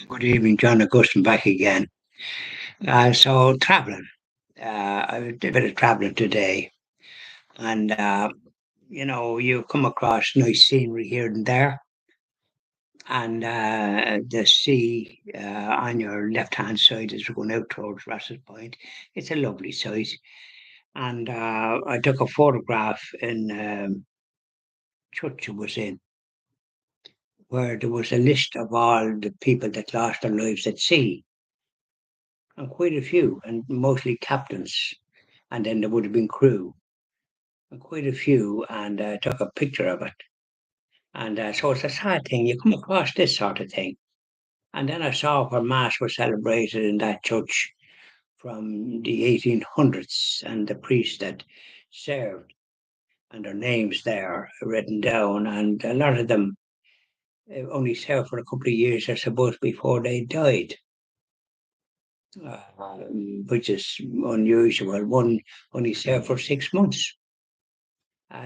Good evening, John Augustine back again. So traveling, I did a bit of traveling today, and you come across nice scenery here and there, and the sea on your left-hand side is going out towards Russell Point. It's a lovely sight, and I took a photograph in church I was in, where there was a list of all the people that lost their lives at sea, and quite a few, and mostly captains, and then there would have been crew, and quite a few, and took a picture of it. And so it's a sad thing. You come across this sort of thing. And then I saw where Mass was celebrated in that church from the 1800s, and the priests that served, and their names there written down. And a lot of them only served for a couple of years, I suppose, before they died, which is unusual. One only served for 6 months.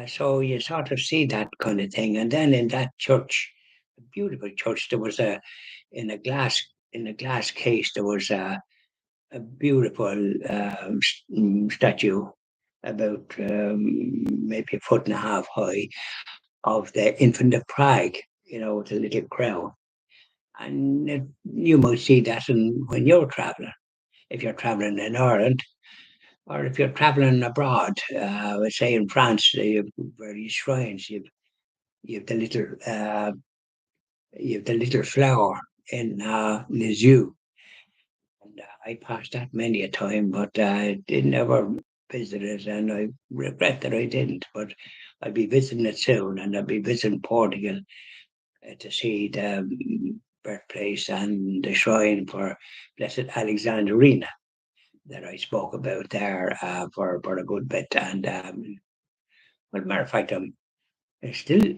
So you sort of see that kind of thing. And then in that church, a beautiful church, there was in a glass case there was a beautiful statue about maybe a foot and a half high of the infant of Prague, with a little crown. And you might see that when you're traveling. If you're traveling in Ireland, or if you're traveling abroad, let's say in France, you have various shrines. You have you have the little flower in Lisieux, and I passed that many a time, but I did never visit it, and I regret that I didn't. But I'll be visiting it soon, and I'll be visiting Portugal to see the birthplace and the shrine for Blessed Alexandrina that I spoke about there for a good bit. And well, matter of fact, I still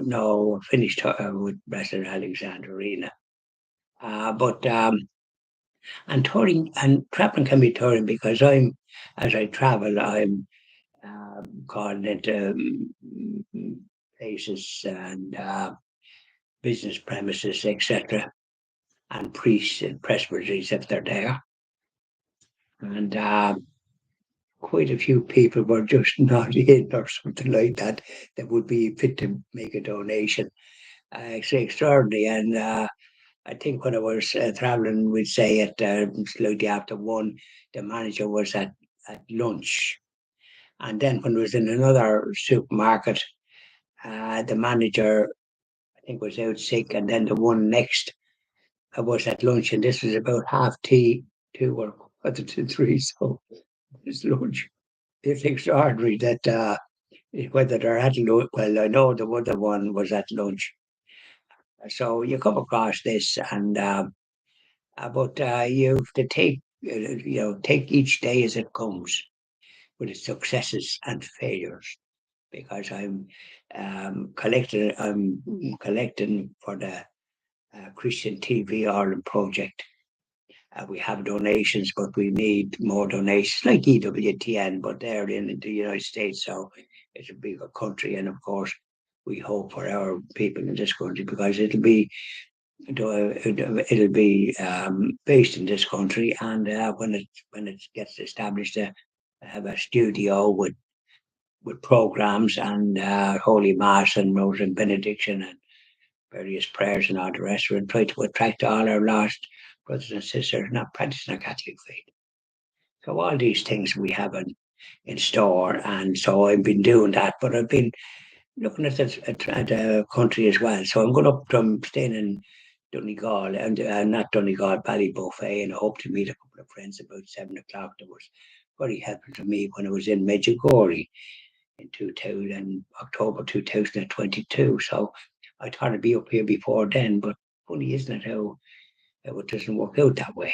no finished with Blessed Alexandrina. But and touring and traveling can be touring because as I travel, I'm calling into places and business premises, etc., and priests and presbyteries if they're there. And quite a few people were just not in or something like that that would be fit to make a donation. It's extraordinary. And I think when I was traveling, we'd say at slightly after one, the manager was at lunch. And then when I was in another supermarket, the manager, I think, was out sick. And then the one next, I was at lunch, and this was about half tea, two or quarter to three. So it's lunch. It's extraordinary that whether they're at lunch, well, I know the other one was at lunch. So you come across this, and but you have to take each day as it comes with its successes and failures. Because I'm collecting for the Christian TV Ireland project. We have donations, but we need more donations, like EWTN, but they're in the United States, so it's a bigger country. And of course, we hope for our people in this country because it'll be based in this country, and when it gets established, have a studio with programs and Holy Mass and Rosary and Benediction and various prayers and all the rest of it, and try to attract all our lost brothers and sisters not practicing our Catholic faith. So all these things we have in store, and so I've been doing that, but I've been looking at the country as well. So I'm going up from staying in Donegal and not Donegal, Ballybuffet, and I hope to meet a couple of friends about 7 o'clock. That was very helpful to me when I was in Medjugorje in 2000, October 2022. So I thought I'd be up here before then, but funny, isn't it, how it doesn't work out that way?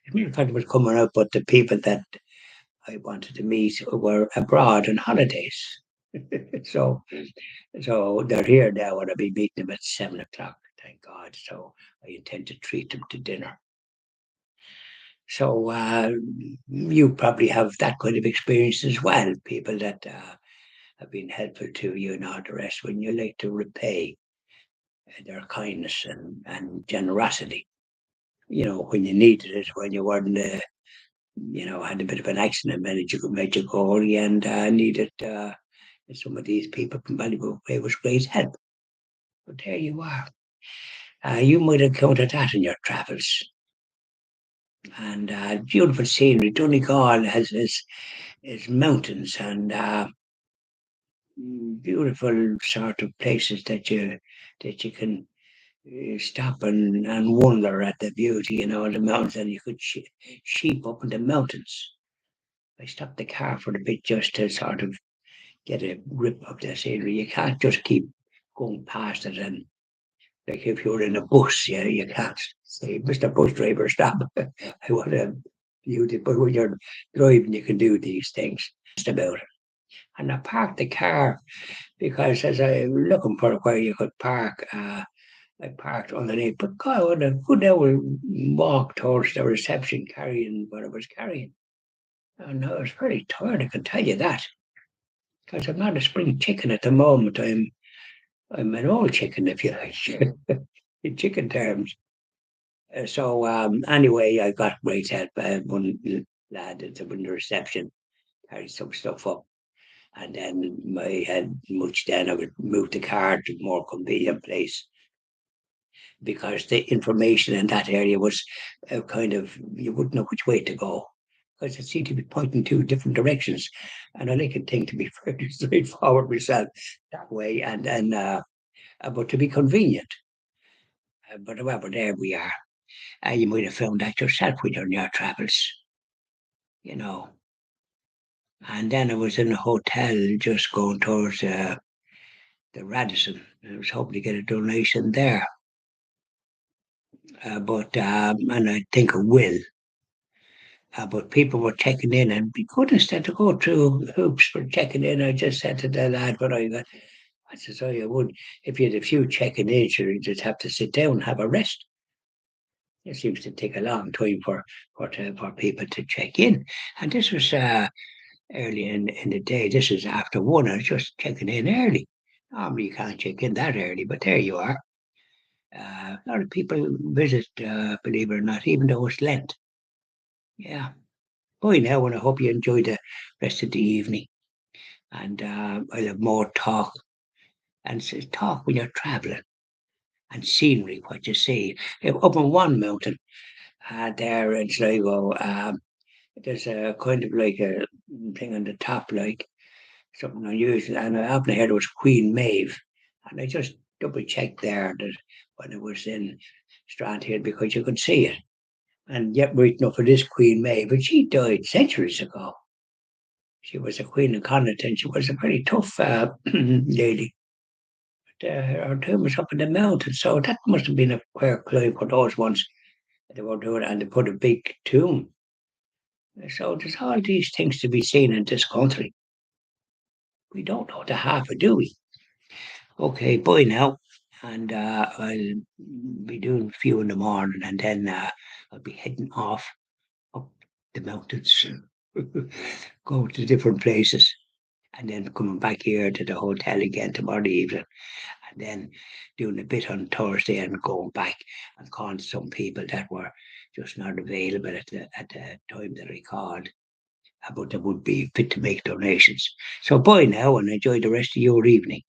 As a matter of fact, it was coming out, but the people that I wanted to meet were abroad on holidays. so so they're here now, and I'll be meeting them at 7 o'clock, thank God. So I intend to treat them to dinner. So you probably have that kind of experience as well, people that have been helpful to you and all the rest when you like to repay their kindness and generosity. when you needed it, when you weren't, had a bit of an accident, made you go and needed some of these people from Ballybor Way was great help. But there you are. You might have encountered that in your travels. And beautiful scenery. Donegal has its mountains and beautiful sort of places that you can stop and wonder at the beauty, the mountains, and you could sheep up in the mountains. I stopped the car for a bit just to sort of get a grip of the scenery. You can't just keep going past it, and like if you're in a bus, you can't say, "Mr. Bus Driver, stop." I want to beauty, but when you're driving, you can do these things. Just about it. And I parked the car because as I was looking for where you could park, I parked underneath. But God, what a good hour walk towards the reception carrying what I was carrying. And I was very tired, I can tell you that. Because I'm not a spring chicken at the moment. I'm an old chicken, if you like, in chicken terms. So anyway, I got great help. One lad at the reception carried some stuff up. And then I had much then I would move the car to a more convenient place because the information in that area was kind of, you wouldn't know which way to go because it seemed to be pointing two different directions. And I like a thing to be fairly straightforward myself that way but to be convenient. But however, there we are. You might have found that yourself when you're in your travels, you know. And then I was in a hotel just going towards the Radisson. I was hoping to get a donation there. And I think I will. But people were checking in, and because instead to go through hoops for checking in, I just said to the lad, "What I got?" I said, "Oh, you would if you had a few checking in, sure, you just have to sit down and have a rest." It seems to take a long time for people to check in, and this was early in the day. This is after one. I was just checking in early. Normally, you can't check in that early, but there you are. A lot of people visit, believe it or not, even though it's Lent. Yeah. Bye now, and I hope you enjoy the rest of the evening. And I'll have more talk and talk when you're traveling and scenery, what you see. Up on one mountain, there in Sligo, there's a kind of like a thing on the top, like something unusual. And I happen to hear it was Queen Maeve. And I just double checked there that when it was in Strandhill because you could see it. And yet, right enough, it is Queen Maeve, but she died centuries ago. She was a queen of Connaught, and she was a very tough lady. But, her tomb was up in the mountains, so that must have been a queer climb for those ones. They were doing it, and they put a big tomb. So there's all these things to be seen in this country. We don't know the half of, do we? Okay, bye now. And I'll be doing a few in the morning, and then I'll be heading off up the mountains, go to different places, and then coming back here to the hotel again tomorrow evening, and then doing a bit on Thursday and going back and calling some people that were just not available at the time that I called, but they would be fit to make donations. So bye now and enjoy the rest of your evening.